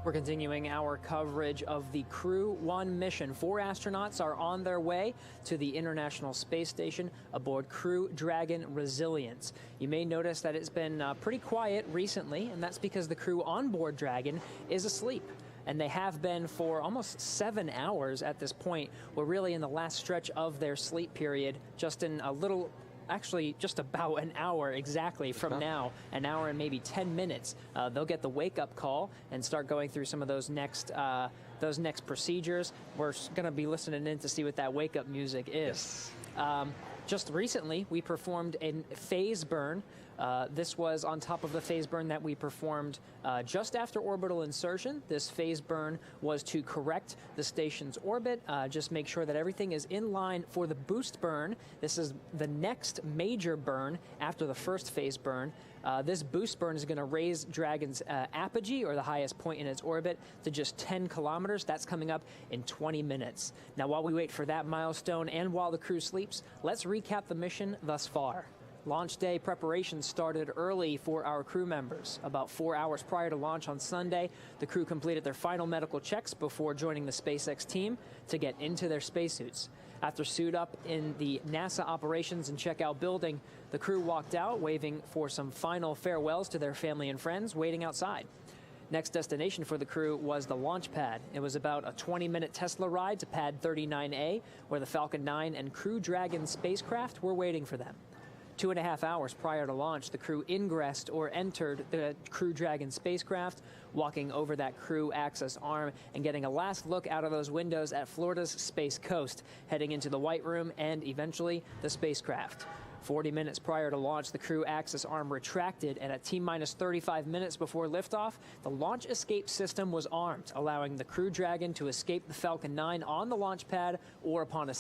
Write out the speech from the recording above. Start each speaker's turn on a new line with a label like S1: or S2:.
S1: We're continuing our coverage of the Crew 1 mission. 4 astronauts are on their way to the International Space Station aboard Crew Dragon Resilience. You may notice that it's been pretty quiet recently, and that's because the crew on board Dragon is asleep. And they have been for almost 7 hours at this point. We're really in the last stretch of their sleep period, just in a little, actually just about an hour exactly from now, an hour and maybe 10 minutes. They'll get the wake-up call and start going through some of those next procedures. We're going to be listening in to see what that wake-up music is. Yes. Just recently, we performed a phase burn. This was on top of the phase burn that we performed just after orbital insertion. This phase burn was to correct the station's orbit, just make sure that everything is in line for the boost burn. This is the next major burn after the first phase burn. This boost burn is going to raise Dragon's apogee, or the highest point in its orbit, to just 10 kilometers. That's coming up in 20 minutes. Now, while we wait for that milestone and while the crew sleeps, let's recap the mission thus far. Launch day preparations started early for our crew members. About 4 hours prior to launch on Sunday, the crew completed their final medical checks before joining the SpaceX team to get into their spacesuits. After suit up in the NASA operations and checkout building, the crew walked out, waving for some final farewells to their family and friends waiting outside. Next destination for the crew was the launch pad. It was about a 20-minute Tesla ride to pad 39A, where the Falcon 9 and Crew Dragon spacecraft were waiting for them. 2.5 hours prior to launch, the crew ingressed or entered the Crew Dragon spacecraft, walking over that crew access arm and getting a last look out of those windows at Florida's Space Coast, heading into the White Room and eventually the spacecraft. 40 minutes prior to launch, the crew access arm retracted, and at T-minus 35 minutes before liftoff, the launch escape system was armed, allowing the Crew Dragon to escape the Falcon 9 on the launch pad or upon a